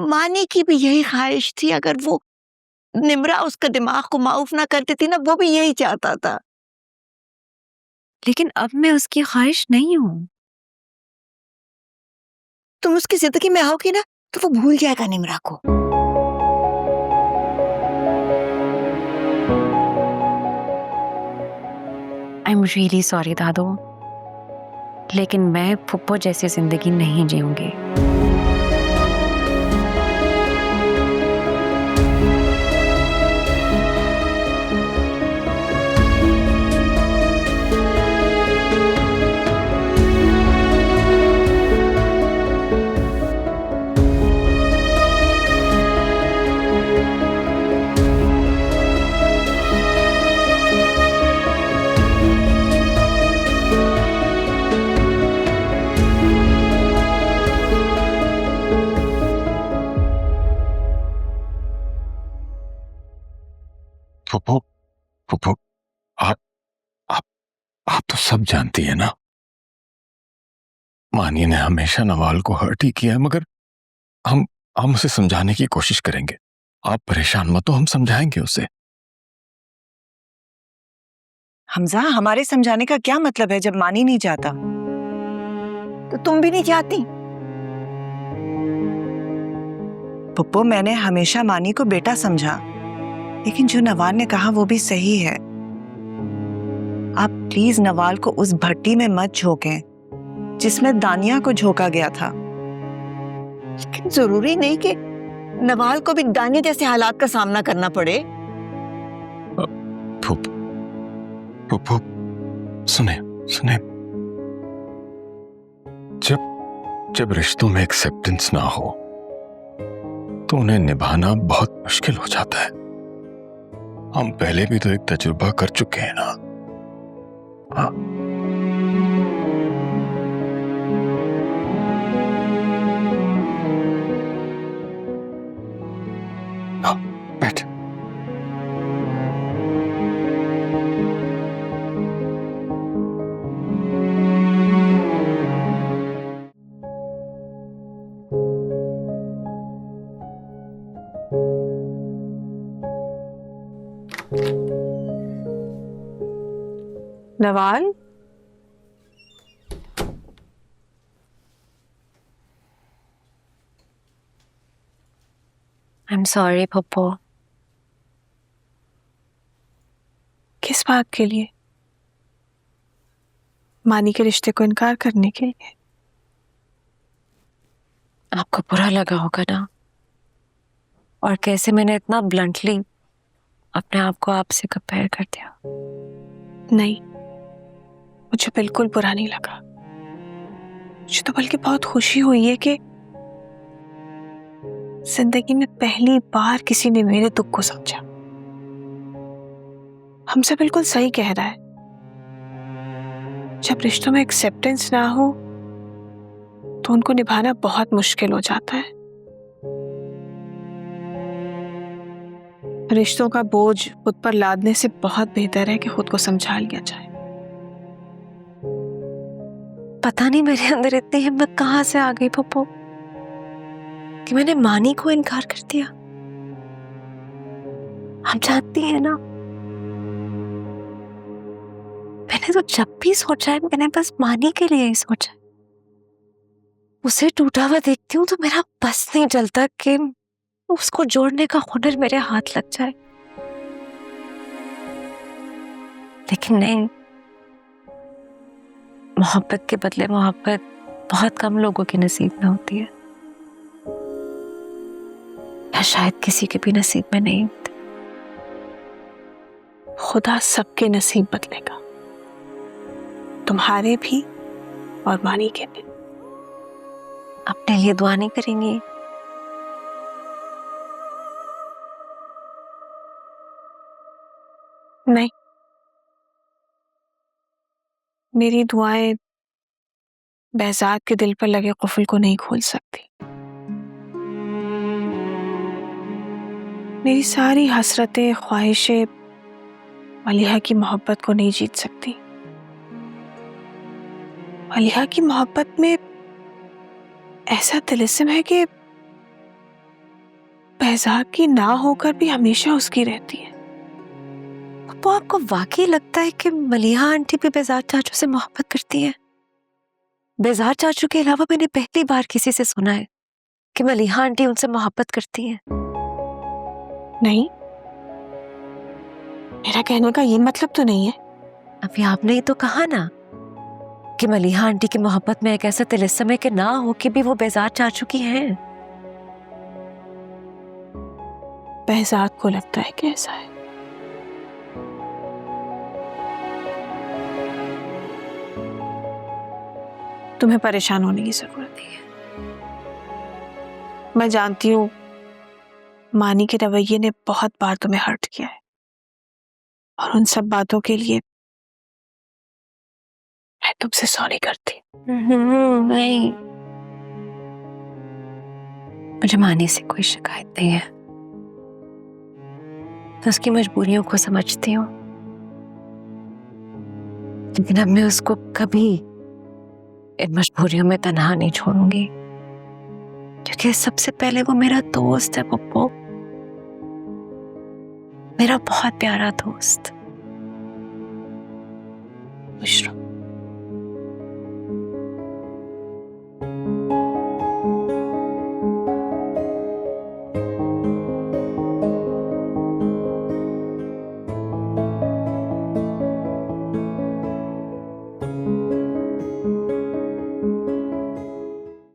मानी की भी यही ख्वाहिश थी, अगर वो निम्रा उसका दिमाग को माउफ ना कर देती ना, वो भी यही चाहता था। लेकिन अब मैं उसकी ख्वाहिश नहीं हूँ। तुम उसकी जिंदगी में आओगी ना तो वो भूल जाएगा निम्रा को। आई एम रियली सॉरी दादू, लेकिन मैं फुप्पो जैसी जिंदगी नहीं जीऊंगी। फुप्पो, फुप्पो, आप आप आप तो सब जानती है ना, मानी ने हमेशा नवाल को हर्ट ही किया है, मगर हम उसे समझाने की कोशिश करेंगे। आप परेशान मत हो, हम समझाएंगे उसे। हमजा, हमारे समझाने का क्या मतलब है जब मानी नहीं चाहता? तो तुम भी नहीं चाहती? पुप्पो, मैंने हमेशा मानी को बेटा समझा, लेकिन जो नवाल ने कहा वो भी सही है। आप प्लीज नवाल को उस भट्टी में मत झोंकें जिसमें दानिया को झोंका गया था। लेकिन जरूरी नहीं कि नवाल को भी दानिया जैसे हालात का सामना करना पड़े। फुप्पो, सुने सुने, जब रिश्तों में एक्सेप्टेंस ना हो तो उन्हें निभाना बहुत मुश्किल हो जाता है। हम पहले भी तो एक तजुर्बा कर चुके हैं ना। हाँ, बैठ। Nawal, I am sorry फुप्पो। किस बात के लिए? मानी के रिश्ते को इनकार करने के लिए? आपको बुरा लगा होगा ना, और कैसे मैंने इतना ब्लंटली अपने आप को आपसे कंपेयर कर दिया। नहीं, मुझे बिल्कुल बुरा नहीं लगा। मुझे तो बल्कि बहुत खुशी हुई है कि जिंदगी में पहली बार किसी ने मेरे दुख को समझा। हमसे बिल्कुल सही कह रहा है। जब रिश्तों में एक्सेप्टेंस ना हो तो उनको निभाना बहुत मुश्किल हो जाता है। रिश्तों का बोझ खुद पर लादने से बहुत बेहतर है कि खुद को समझा लिया जाए। पता नहीं मेरे अंदर इतनी हिम्मत कहाँ से आ गई पप्पू कि मैंने मानी को इनकार कर दिया। हम जानती हैं ना, मैंने तो जब भी सोचा है मैंने बस मानी के लिए ही सोचा है। उसे टूटा हुआ देखती हूँ तो मेरा बस नहीं चलता कि उसको जोड़ने का हुनर मेरे हाथ लग जाए। लेकिन नहीं, मोहब्बत के बदले मोहब्बत बहुत कम लोगों के नसीब में होती है, या शायद किसी के भी नसीब में नहीं होती। खुदा सबके नसीब बदलेगा, तुम्हारे भी और मानी के भी। अपने लिए दुआ नहीं करेंगी? नहीं, मेरी दुआएं behzad के दिल पर लगे कुफल को नहीं खोल सकती। मेरी सारी हसरतें, ख्वाहिशें मलिहा की मोहब्बत को नहीं जीत सकती। मलिहा की मोहब्बत में ऐसा तिलिस्म है कि बेजार की ना होकर भी हमेशा उसकी रहती है। पप्पू, आपको वाकई लगता है कि मलिहा आंटी भी बेजार चाचू से मोहब्बत करती है? बेजार चाचू के अलावा मैंने पहली बार किसी से सुना है कि मलिहा आंटी उनसे मोहब्बत करती है। नहीं, मेरा कहने का ये मतलब तो नहीं है। अभी आपने ही तो कहा ना कि मलिहा आंटी की मोहब्बत में एक ऐसा तिलिस्म है कि ना हो कि भी वो बेजार चाचू की है। बेहजाद को लगता है कि ऐसा है। तुम्हें परेशान होने की जरूरत नहीं है। मैं जानती हूँ मानी के रवैये ने बहुत बार तुम्हें हर्ट किया है, और उन सब बातों के लिए मैं तुमसे सॉरी करती। नहीं, मुझे मानी से कोई शिकायत नहीं है। तो उसकी मजबूरियों को समझती हूँ, लेकिन अब मैं उसको कभी इन मजबूरियों में तन्हा नहीं छोड़ूंगी, क्योंकि सबसे पहले वो मेरा दोस्त है पप्पू, मेरा बहुत प्यारा दोस्त। खुश रहो।